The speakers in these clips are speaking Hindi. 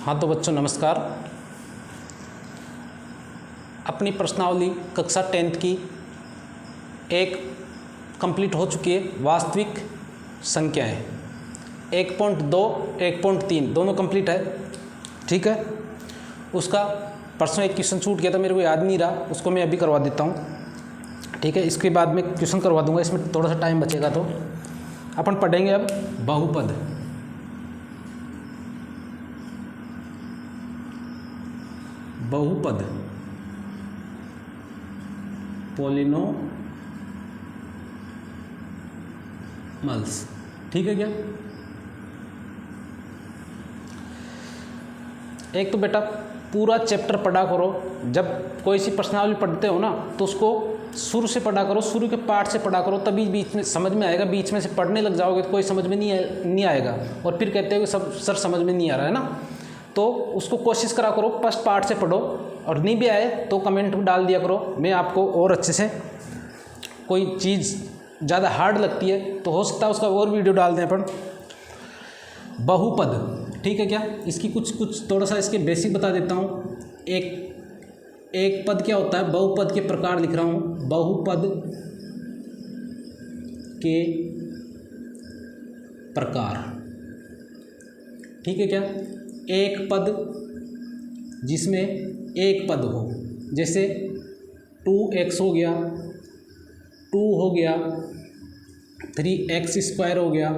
हाँ तो बच्चों नमस्कार। अपनी प्रश्नावली कक्षा 10th की एक कंप्लीट हो चुकी है। वास्तविक संख्याएं 1.2 1.3 दोनों कंप्लीट है। ठीक है, उसका परसों एक क्वेश्चन छूट गया था, मेरे को याद नहीं रहा, उसको मैं अभी करवा देता हूँ। ठीक है, इसके बाद में क्वेश्चन करवा दूंगा, इसमें थोड़ा सा टाइम बचेगा। तो अपन पढ़ेंगे अब बहुपद। बहुपद पॉलिनोमल्स। ठीक है क्या? एक तो बेटा पूरा चैप्टर पढ़ा करो। जब कोई सी प्रश्नावली पढ़ते हो ना तो उसको शुरू से पढ़ा करो, शुरू के पार्ट से पढ़ा करो, तभी बीच में समझ में आएगा। बीच में से पढ़ने लग जाओगे तो कोई समझ में नहीं आएगा और फिर कहते हो कि सब सर समझ में नहीं आ रहा है ना। तो उसको कोशिश करा करो फर्स्ट पार्ट से पढ़ो, और नहीं भी आए तो कमेंट डाल दिया करो। मैं आपको और अच्छे से, कोई चीज़ ज़्यादा हार्ड लगती है तो हो सकता है उसका और वीडियो डाल दें अपन। बहुपद, ठीक है क्या? इसकी कुछ थोड़ा सा इसके बेसिक बता देता हूँ। एक पद क्या होता है, बहुपद के प्रकार लिख रहा हूँ। बहुपद के प्रकार, ठीक है क्या? एक पद जिसमें एक पद हो, जैसे 2x हो गया, 2 हो गया, 3x² हो गया,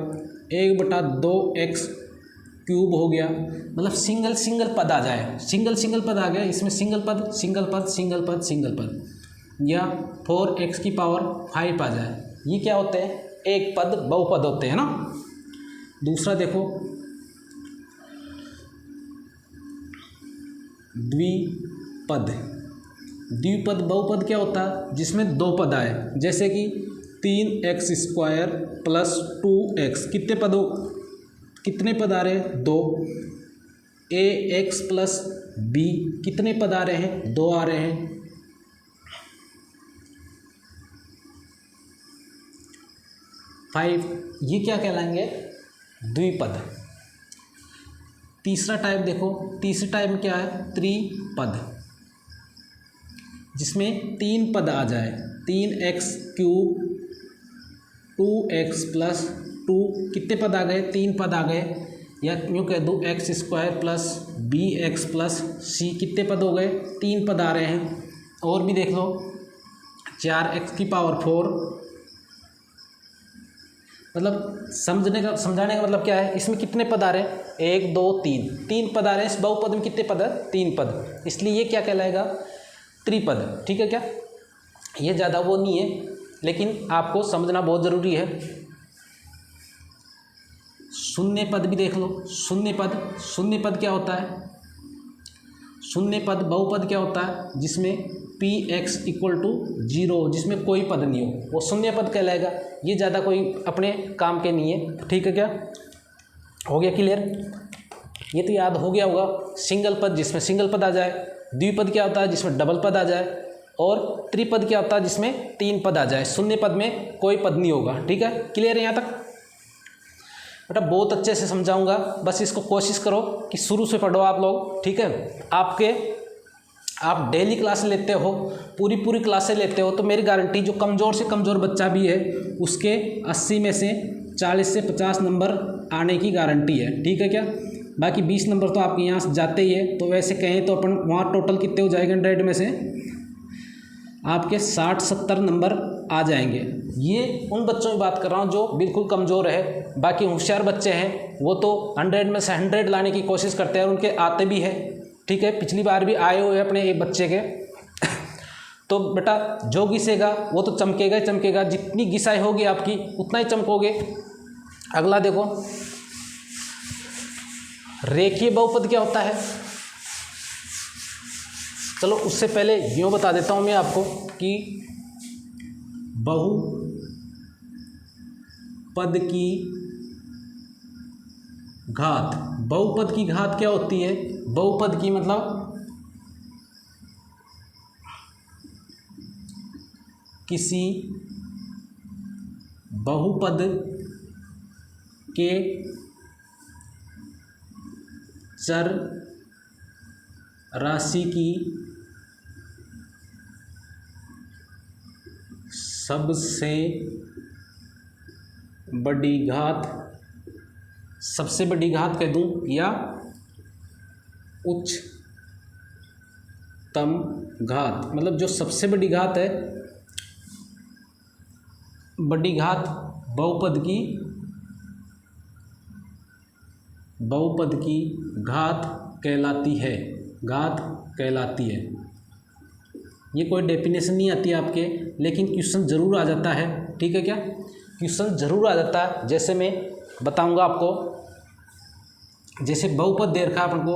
1/2x क्यूब हो गया। मतलब सिंगल पद आ जाए, सिंगल पद आ गया, इसमें सिंगल पद, या 4x⁵ आ जाए। ये क्या होते हैं? एक पद बहुपद होते हैं ना। दूसरा देखो, द्विपद बहुपद क्या होता है? जिसमें दो पद आए, जैसे कि 3x² + 2x। कितने पद आ रहे हैं? 2। ax + b कितने पद आ रहे हैं? 2 आ रहे हैं। ये क्या कहलाएंगे? द्विपद। तीसरा टाइप देखो, तीसरे टाइप में क्या है? त्रिपद, जिसमें 3 पद आ जाए। 3x³ 2x + 2 कितने पद आ गए? 3 पद आ गए। या यूँ कह दूँ x² + bx + c कितने पद हो गए? 3 पद आ रहे हैं। और भी देख लो, 4x⁴। मतलब समझाने का मतलब क्या है? इसमें कितने पद आ रहे हैं? 1 2 3 पद आ रहे हैं। इस बहुपद में कितने पद है? 3 पद। इसलिए ये क्या कहलाएगा? त्रिपद। ठीक है क्या? ये ज़्यादा वो नहीं है, लेकिन आपको समझना बहुत ज़रूरी है। शून्य पद भी देख लो। शून्य पद क्या होता है? शून्य पद बहुपद क्या होता है? जिसमें px = 0, जिसमें कोई पद नहीं हो, वो शून्य पद कहलाएगा। ये ज़्यादा कोई अपने काम के नहीं है। ठीक है क्या? हो गया क्लियर? ये तो याद हो गया होगा। सिंगल पद जिसमें सिंगल पद आ जाए, द्विपद क्या होता है? जिसमें डबल पद आ जाए, और त्रिपद क्या होता है? जिसमें 3 पद आ जाए। शून्य पद में कोई पद नहीं होगा। ठीक है, क्लियर है यहाँ तक? बेटा बहुत अच्छे से समझाऊंगा, बस इसको कोशिश करो कि शुरू से पढ़ो आप लोग। ठीक है, आप डेली क्लास लेते हो, पूरी क्लासें लेते हो, तो मेरी गारंटी जो कमज़ोर से कमज़ोर बच्चा भी है उसके 80 में से 40 से 50 नंबर आने की गारंटी है। ठीक है क्या? बाकी 20 नंबर तो आपके यहाँ से जाते ही है। तो वैसे कहें तो अपन वहाँ टोटल कितने हो जाएंगे? 100 में से आपके 60-70 नंबर आ जाएंगे। ये उन बच्चों की बात कर रहा हूँ जो बिल्कुल कमज़ोर है। बाकी होशियार बच्चे हैं वो तो 100 में से 100 लाने की कोशिश करते हैं, और उनके आते भी है। ठीक है, पिछली बार भी आए हुए अपने एक बच्चे के। तो बेटा जो घिसेगा वो तो चमकेगा ही चमकेगा। जितनी घिसाई होगी आपकी उतना ही चमकोगे। अगला देखो, रेखीय बहुपद क्या होता है? चलो उससे पहले यूँ बता देता हूँ मैं आपको कि बहुपद की घात। बहुपद की घात क्या होती है? बहुपद की मतलब किसी बहुपद के चर राशि की सबसे बड़ी घात, सबसे बड़ी घात कह दूं या उच्चतम घात, मतलब जो सबसे बड़ी घात है, बड़ी घात बहुपद की घात कहलाती है, घात कहलाती है। ये कोई डेफिनेशन नहीं आती आपके, लेकिन क्वेश्चन ज़रूर आ जाता है, ठीक है क्या, क्वेश्चन ज़रूर आ जाता है। जैसे मैं बताऊंगा आपको, जैसे बहुपद दे रखा है अपन को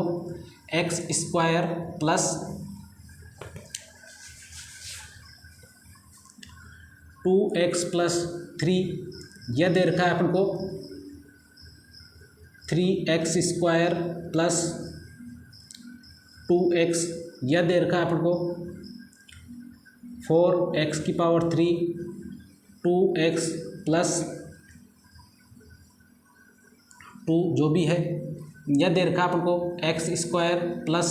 x² प्लस 2x प्लस 3, यह दे रखा है अपन को 3x² प्लस 2x, यह दे रखा है अपन को 4x⁻3 2x प्लस 2 जो भी है, यह दे रखा है अपन को x² plus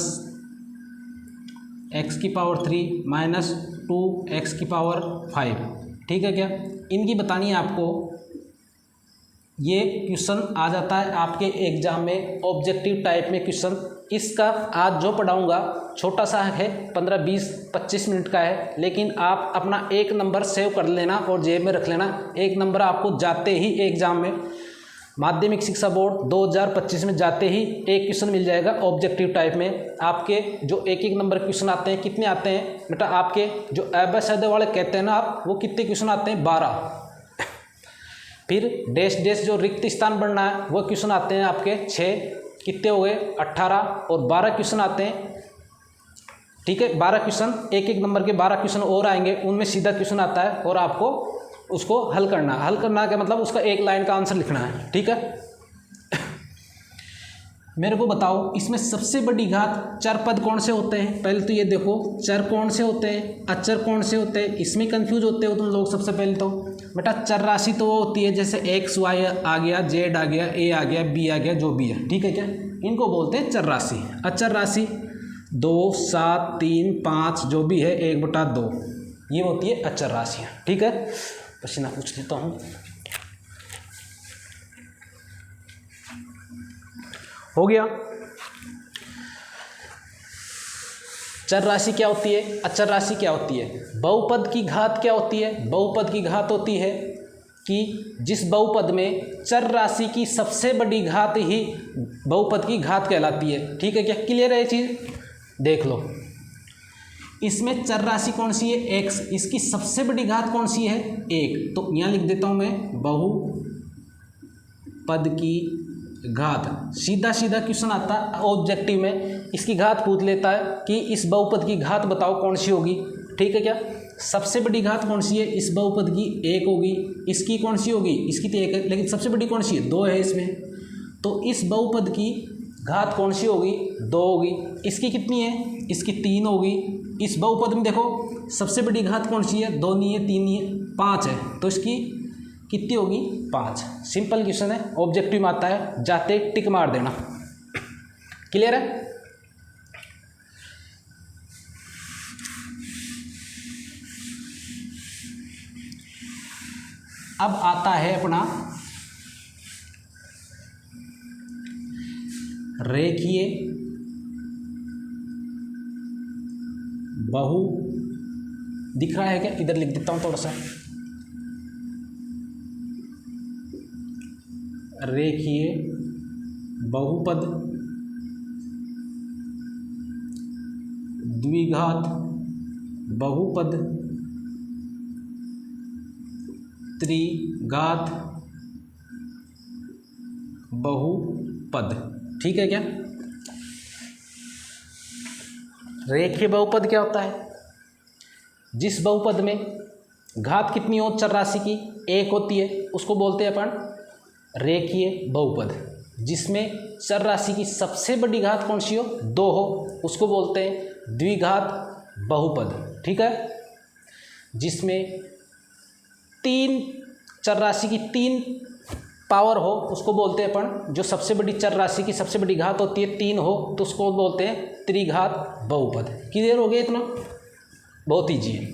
x⁻3 minus 2x�5, ठीक है क्या। इनकी बतानी है आपको, ये क्वेश्चन आ जाता है आपके एग्जाम में, ऑब्जेक्टिव टाइप में क्वेश्चन। इसका आज जो पढ़ाऊंगा छोटा सा है, 15-20-25 मिनट का है, लेकिन आप अपना एक नंबर सेव कर लेना और जेब में रख लेना। एक नंबर आपको जाते ही एग्जाम में, माध्यमिक शिक्षा बोर्ड 2025 में जाते ही एक क्वेश्चन मिल जाएगा ऑब्जेक्टिव टाइप में। आपके जो एक एक नंबर क्वेश्चन आते हैं, कितने आते हैं बेटा, आपके जो अबैध वाले कहते हैं ना आप, वो कितने क्वेश्चन आते हैं, 12। फिर डैश डैश जो रिक्त स्थान बनना है, वो क्वेश्चन आते हैं आपके 6, कितने हो गए 18, और 12 क्वेश्चन आते हैं, ठीक है। 12 क्वेश्चन, एक एक नंबर के 12 क्वेश्चन और आएंगे, उनमें सीधा क्वेश्चन आता है और आपको उसको हल करना है। हल करना का मतलब उसका एक लाइन का आंसर लिखना है, ठीक है। मेरे को बताओ, इसमें सबसे बड़ी घात चर पद कौन से होते हैं? पहले तो ये देखो, चर कौन से होते हैं, अचर कौन से होते हैं, इसमें कंफ्यूज होते हो तुम लोग। सबसे पहले तो बेटा चर राशि तो वो होती है जैसे x y आ गया, z आ गया, a आ गया, b आ गया, जो भी है, ठीक है क्या, इनको बोलते हैं चर राशि। अचर राशि 2 7 3 5 जो भी है 1/2, ये होती है अचर राशियाँ, ठीक है। पसीना पूछ लेता हूँ। हो गया। चर राशि क्या होती है, अचर राशि क्या होती है, बहुपद की घात क्या होती है? बहुपद की घात होती है कि जिस बहुपद में चर राशि की सबसे बड़ी घात ही बहुपद की घात कहलाती है, ठीक है क्या। क्लियर है ये चीज़, देख लो। इसमें चर राशि कौन सी है, x, इसकी सबसे बड़ी घात कौन सी है, 1। तो यहाँ लिख देता हूँ मैं, बहुपद की घात। सीधा सीधा क्वेश्चन आता है ऑब्जेक्टिव में, इसकी घात पूछ लेता है कि इस बहुपद की घात बताओ कौन सी होगी, ठीक है क्या। सबसे बड़ी घात कौन सी है, इस बहुपद की 1 होगी, इसकी कौन सी होगी, इसकी तो 1 है, लेकिन सबसे बड़ी कौन सी है, 2 है इसमें। तो इस बहुपद की घात कौन सी होगी, 2 होगी। इसकी कितनी है, इसकी 3 होगी। इस बहुपद में देखो सबसे बड़ी घात कौन सी है, 2 नहीं है, 3 नहीं है, 5 है, तो इसकी कितनी होगी, 5। सिंपल क्वेश्चन है, ऑब्जेक्टिव में आता है, जाते टिक मार देना। क्लियर है। अब आता है अपना रेखीय बहु, दिख रहा है क्या, इधर लिख देता हूं थोड़ा सा, रेखीय बहुपद द्विघात बहुपद त्रिघात बहुपद, ठीक है क्या। रेखीय बहुपद क्या होता है, जिस बहुपद में घात कितनी हो चर राशि की, 1 होती है, उसको बोलते हैं अपन रेखीय बहुपद। जिसमें चर राशि की सबसे बड़ी घात कौन सी हो, 2 हो, उसको बोलते हैं द्विघात बहुपद, ठीक है। जिसमें 3 चर राशि की 3 पावर हो उसको बोलते हैं अपन, जो सबसे बड़ी चर राशि की सबसे बड़ी घात होती है 3 हो तो उसको बोलते हैं त्रिघात बहुपद। क्लियर हो गया इतना? बहुत ईजी है।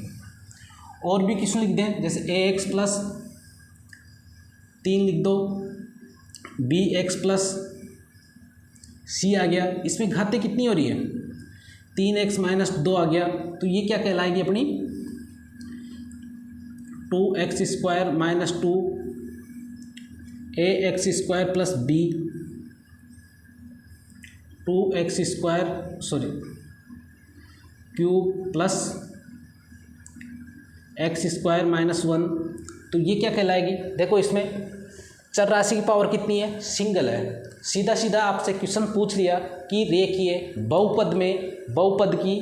और भी क्वेश्चन लिख दें, जैसे ax प्लस 3 लिख दो, bx प्लस c आ गया। इसमें घातें कितनी हो रही है? 3x माइनस 2 आ गया, तो ये क्या कहलाएगी अपनी? 2x square minus 2 ax square plus b 2x square cube plus x square minus 1। तो ये क्या कहलाएगी? देखो इसमें चर राशि की पावर कितनी है? सिंगल है। सीधा सीधा आपसे क्वेश्चन पूछ लिया कि रेखीय बहुपद में बहुपद की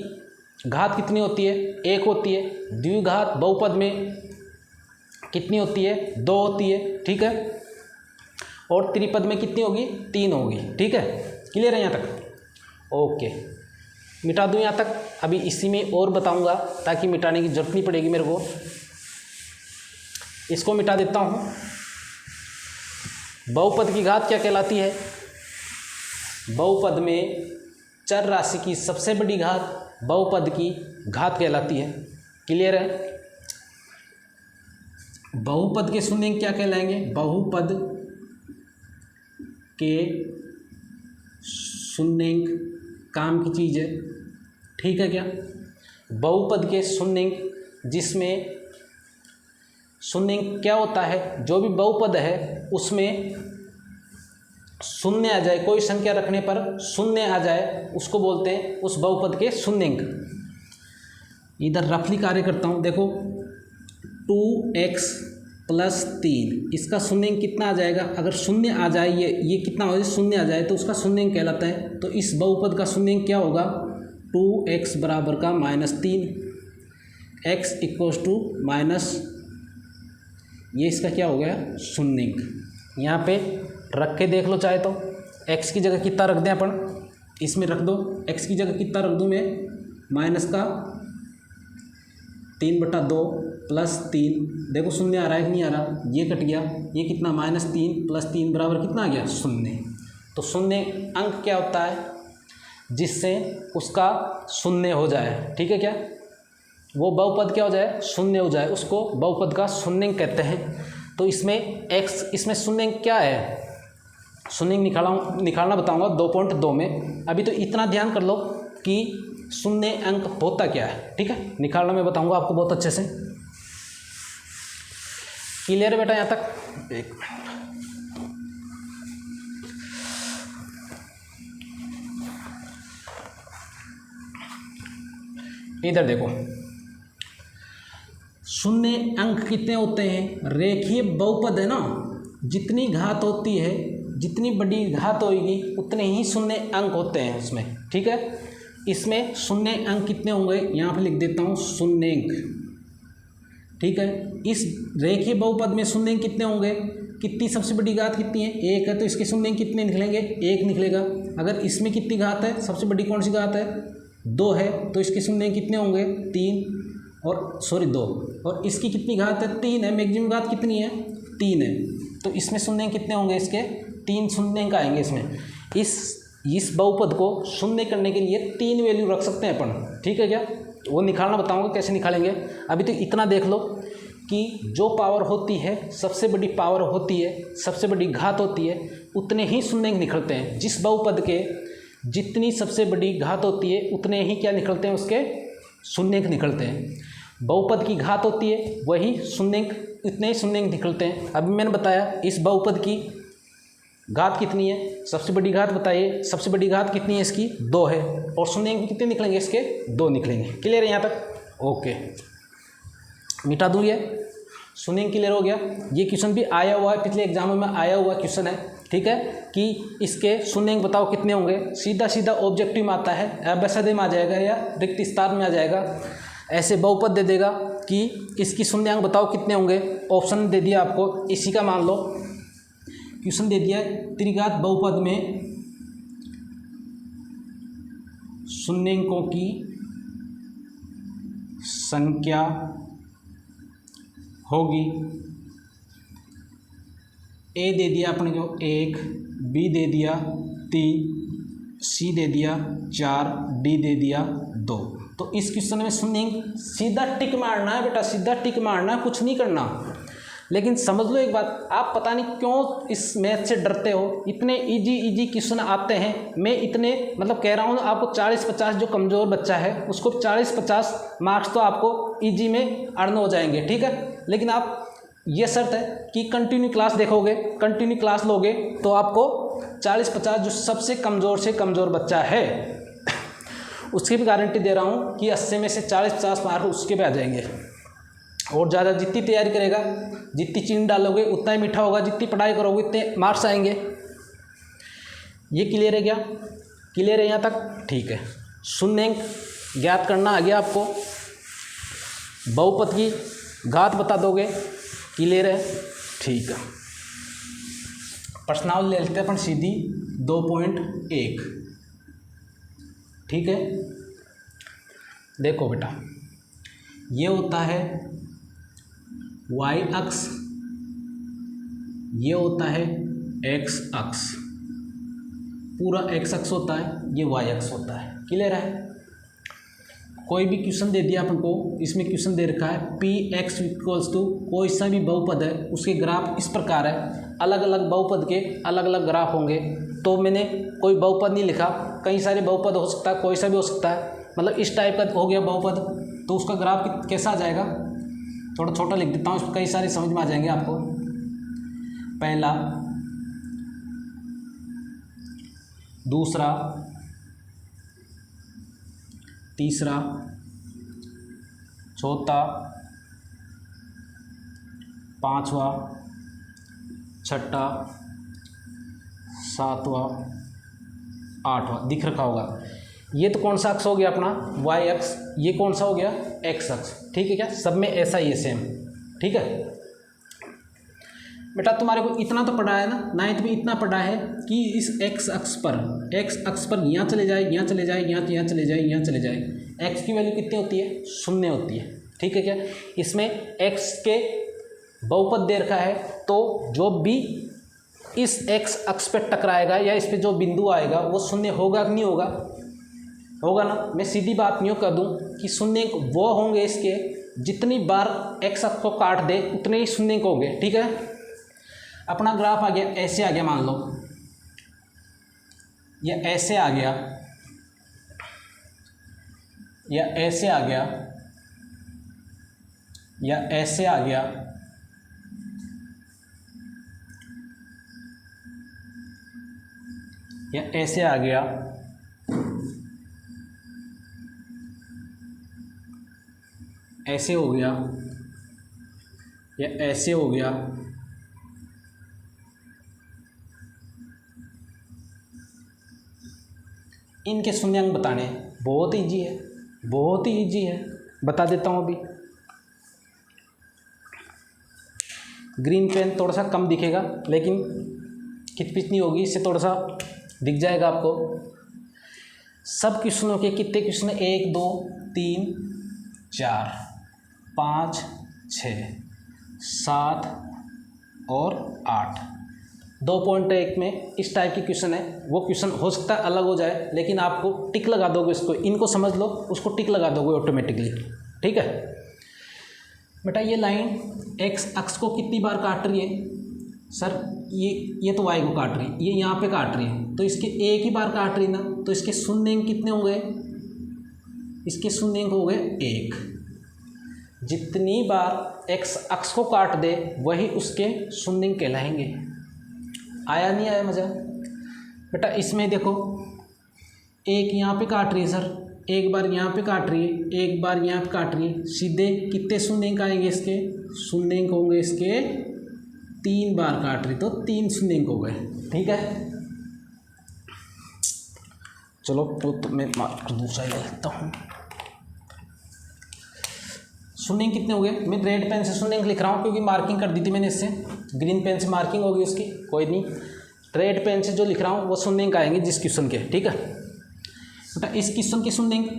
घात कितनी होती है? 1 होती है। द्विघात बहुपद में कितनी होती है? 2 होती है। ठीक है। और त्रिपद में कितनी होगी? 3 होगी। ठीक है, क्लियर है यहाँ तक? ओके, मिटा दूँ यहाँ तक? अभी इसी में और बताऊँगा ताकि मिटाने की जरूरत नहीं पड़ेगी मेरे को। इसको मिटा देता हूँ। बहुपद की घात क्या कहलाती है? बहुपद में चर राशि की सबसे बड़ी घात बहुपद की घात कहलाती है। क्लियर है? बहुपद के शून्यंक क्या कहलाएंगे? बहुपद के शून्यंक काम की चीज़ है। ठीक है क्या? बहुपद के शून्यंक, जिसमें शून्यंक क्या होता है? जो भी बहुपद है उसमें शून्य आ जाए, कोई संख्या रखने पर शून्य आ जाए, उसको बोलते हैं उस बहुपद के शून्यंक। इधर रफली कार्य करता हूँ, देखो 2x प्लस 3 इसका शून्यंक कितना आ जाएगा? अगर शून्य आ जाए, ये कितना हो जाए? शून्य आ जाए तो उसका शून्यंक कहलाता है। तो इस बहुपद का शून्यंक क्या होगा? 2x बराबर का -3, x इक्वल्स टू माइनस, ये इसका क्या हो गया? शून्यंक। यहाँ पे रख के देख लो चाहे तो। x की जगह कितना रख दें अपन? इसमें रख दो। x की जगह कितना रख दूँ मैं? माइनस का 3/2 प्लस 3। देखो शून्य आ रहा है कि नहीं आ रहा? ये कट गया, ये कितना? -3 प्लस 3 बराबर कितना आ गया? शून्य। तो शून्य अंक क्या होता है? जिससे उसका शून्य हो जाए। ठीक है क्या? वो बहुपद क्या हो जाए? शून्य हो जाए, उसको बहुपद का शून्यंक कहते हैं। तो इसमें x, इसमें शून्यंक क्या है? शून्यंक निकालना बताऊंगा 2.2 में। अभी तो इतना ध्यान कर लो कि शून्य अंक होता क्या है। ठीक है, निकालना मैं बताऊंगा आपको बहुत अच्छे से। क्लियर है बेटा यहाँ तक? एक इधर देखो, शून्य अंक कितने होते हैं? रेखीय बहुपद है ना, जितनी घात होती है, जितनी बड़ी घात होगी उतने ही शून्य अंक होते हैं उसमें। ठीक है, इसमें शून्य अंक कितने होंगे? यहाँ पे लिख देता हूँ शून्यंक। ठीक है, इस रेखीय बहुपद में शून्यंक कितने होंगे? कितनी सबसे बड़ी घात कितनी है? 1 है, तो इसके शून्यंक कितने निकलेंगे? 1 निकलेगा। अगर इसमें कितनी घात है? सबसे बड़ी कौन सी घात है? 2 है, तो इसके शून्यंक कितने होंगे? 2। और इसकी कितनी घात है? 3 है। मैक्सिमम घात कितनी है? 3 है। तो इसमें शून्यंक कितने होंगे? इसके 3 शून्यंक आएंगे इसमें। इस बहुपद को शून्य करने के लिए 3 वैल्यू रख सकते हैं अपन। ठीक है क्या? वो निकालना बताऊंगा कैसे निकालेंगे। अभी तो इतना देख लो कि जो पावर होती है, सबसे बड़ी पावर होती है, सबसे बड़ी घात होती है, उतने ही शून्यंक निकलते हैं। जिस बहुपद के जितनी सबसे बड़ी घात होती है उतने ही क्या निकलते हैं? उसके शून्यंक निकलते हैं। बहुपद की घात होती है वही शून्यंक, इतने ही शून्यंक निकलते हैं। अभी मैंने बताया इस बहुपद की घात कितनी है? सबसे बड़ी घात बताइए। सबसे बड़ी घात कितनी है इसकी? 2 है। और शून्यंक कितने निकलेंगे इसके? 2 निकलेंगे। क्लियर है यहाँ तक? ओके, मिटा दूँ ये। शून्यंक क्लियर हो गया। ये क्वेश्चन भी आया हुआ है, पिछले एग्जामों में आया हुआ क्वेश्चन है। ठीक है, कि इसके शून्यंक बताओ कितने होंगे। सीधा सीधा ऑब्जेक्टिव में आता है, एबेसिडे में आ जाएगा या रिक्त स्थान में आ जाएगा। ऐसे बहुपद दे देगा कि इसकी शून्यंक बताओ कितने होंगे। ऑप्शन दे दिया आपको, इसी का मान लो क्वेश्चन दे दिया, त्रिघात बहुपद में शून्यंकों की संख्या होगी ए दे दिया अपने को 1, बी दे दिया 3, सी दे दिया 4, डी दे दिया 2। तो इस क्वेश्चन में शून्य सीधा टिक मारना है बेटा, सीधा टिक मारना है, कुछ नहीं करना। लेकिन समझ लो एक बात, आप पता नहीं क्यों इस मैथ से डरते हो। इतने इजी क्वेश्चन आते हैं, मैं इतने मतलब कह रहा हूँ आपको 40-50 जो कमज़ोर बच्चा है उसको 40-50 मार्क्स तो आपको इजी में अर्न हो जाएंगे, ठीक है। लेकिन आप ये शर्त है कि कंटिन्यू क्लास देखोगे, कंटिन्यू क्लास लोगे तो आपको 40-50 जो सबसे कमज़ोर से कमज़ोर बच्चा है उसकी भी गारंटी दे रहा हूँ कि 80 में से 40-50 मार्क्स उसके पे आ जाएंगे। और ज़्यादा जितनी तैयारी करेगा, जितनी चीनी डालोगे उतना ही मीठा होगा, जितनी पढ़ाई करोगे उतने मार्क्स आएंगे। ये क्लियर है क्या? क्लियर है यहाँ तक? ठीक है। शून्यंक ज्ञात करना आ गया आपको, बहुपद की घात बता दोगे, क्लियर है? ठीक है। प्रश्नावली ले लेते हैं अपन सीधी 2.1, ठीक है। देखो बेटा, ये होता है y अक्ष, ये होता है x अक्ष, पूरा x अक्ष होता है, ये y अक्ष होता है, क्लियर है। कोई भी क्वेश्चन दे दिया अपन को, इसमें क्वेश्चन दे रखा है px इक्वल्स टू कोई सा भी बहुपद है, उसके ग्राफ इस प्रकार है, अलग अलग बहुपद के अलग अलग ग्राफ होंगे। तो मैंने कोई बहुपद नहीं लिखा, कई सारे बहुपद हो सकता है, कोई सा भी हो सकता है, मतलब इस टाइप का हो गया बहुपद, तो उसका ग्राफ कैसा आ जाएगा, थोड़ा छोटा लिख देता हूँ, इसमें कई सारे समझ में आ जाएंगे आपको। पहला, दूसरा, तीसरा, चौथा, पांचवा, छठा, सातवां, आठवां, दिख रखा होगा। ये तो कौन सा अक्ष हो गया अपना, y अक्ष, ये कौन सा हो गया, x अक्ष, ठीक है क्या। सब में ऐसा ही है सेम, ठीक है बेटा। तुम्हारे को इतना तो पढ़ा है ना, 9th में इतना पढ़ा है कि इस x अक्ष पर यहाँ चले जाए, यहाँ चले जाए, यहाँ चले जाए, यहाँ चले जाए, x की वैल्यू कितनी होती है, 0 होती है, ठीक है क्या। इसमें x के बहुपद दे रखा है, तो जो भी इस x अक्ष पे टकराएगा या इस पे जो बिंदु आएगा वो 0 होगा कि नहीं होगा, होगा ना। मैं सीधी बात यूँ कर दूँ कि शून्य वो होंगे इसके, जितनी बार x अक्ष को काट दे उतने ही शून्य होंगे, ठीक है। अपना ग्राफ आ गया, ऐसे आ गया, मान लो या ऐसे आ गया, या ऐसे आ गया, या ऐसे आ गया, या ऐसे आ गया, ऐसे हो गया, या ऐसे हो गया, इनके शून्यांक बताने बहुत ईजी है, बहुत ही ईजी है, बता देता हूँ अभी। ग्रीन पेन थोड़ा सा कम दिखेगा, लेकिन खिचपिच नहीं होगी, इससे थोड़ा सा दिख जाएगा आपको। सब क्वेश्चनों के कितने क्वेश्चन, 1 2 3 4 5 6 7 और 8। 2.1 में इस टाइप की क्वेश्चन है। वो क्वेश्चन हो सकता है अलग हो जाए, लेकिन आपको टिक लगा दोगे, इसको इनको समझ लो, उसको टिक लगा दोगे ऑटोमेटिकली, ठीक है बेटा। ये लाइन x अक्ष को कितनी बार काट रही है सर, ये तो y को काट रही है, ये यहाँ पे काट रही है, तो इसके एक ही बार काट रही ना, तो इसके शून्यांक कितने हो गए, इसके शून्यांक हो गए 1। जितनी बार x अक्ष को काट दे वही उसके शून्यांक कहलाएंगे। आया नहीं आया मज़ा बेटा। इसमें देखो, एक यहाँ पे काट रही है सर, एक बार यहाँ पे काट रही है, एक बार यहाँ पे काट रही है, सीधे कितने शून्यांक आएंगे इसके, शून्यांक होंगे इसके 3 बार काट रही, तो 3 शून्यांक हो गए, ठीक है। चलो तो मैं मार्कर दूसरा ले लेता हूँ। शून्यांक कितने हो गए, मैं रेड पेन से शून्यांक लिख रहा हूँ क्योंकि मार्किंग कर दी थी मैंने इससे, ग्रीन पेन से मार्किंग होगी उसकी, कोई नहीं, रेड पेन से जो लिख रहा हूँ वो शून्यांक आएंगे जिस क्वेश्चन के, ठीक है बेटा। इस क्वेश्चन के शून्यांक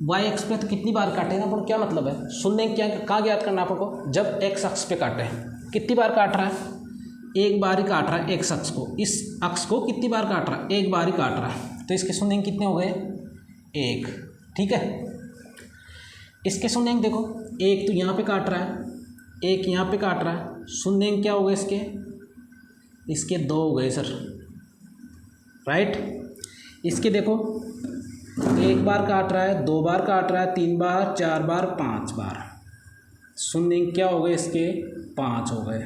y अक्ष पे तो कितनी बार काटे ना, पर क्या मतलब है, शून्यांक क्या कहाँ ज्ञात करना आपको, जब x अक्ष पे काटे, कितनी बार काट रहा है, एक बार ही काट रहा है एक्स अक्ष को, इस अक्ष को कितनी बार काट रहा है, एक बार ही काट रहा है, तो इसके शून्य कितने हो गए, एक। ठीक है, इसके शून्य देखो, एक तो यहाँ पे काट रहा है, एक यहाँ पे काट रहा है, शून्य क्या हो गए इसके दो हो गए सर, राइट। इसके देखो, एक बार काट रहा है, दो बार काट रहा है, तीन बार, चार बार, पांच बार, शून्य क्या हो गए इसके, पाँच हो गए,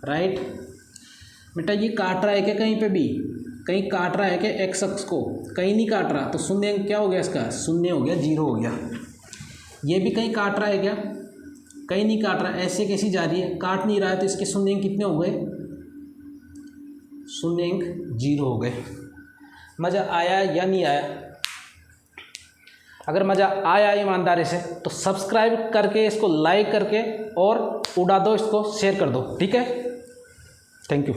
राइट। बेटा ये काट रहा है क्या कहीं पे भी, कहीं काट रहा है क्या एक्स अक्ष को, कहीं नहीं काट रहा, तो शून्य क्या हो गया इसका, शून्य हो गया, जीरो हो गया। ये भी कहीं काट रहा है क्या, कहीं नहीं काट रहा, ऐसे कैसी जा रही है, काट नहीं रहा है, तो इसके शून्य कितने हो गए, शून्य जीरो हो गए। मज़ा आया या नहीं आया? अगर मज़ा आया ईमानदारी से तो सब्सक्राइब करके, इसको लाइक करके और उड़ा दो, इसको शेयर कर दो, ठीक है। Thank you.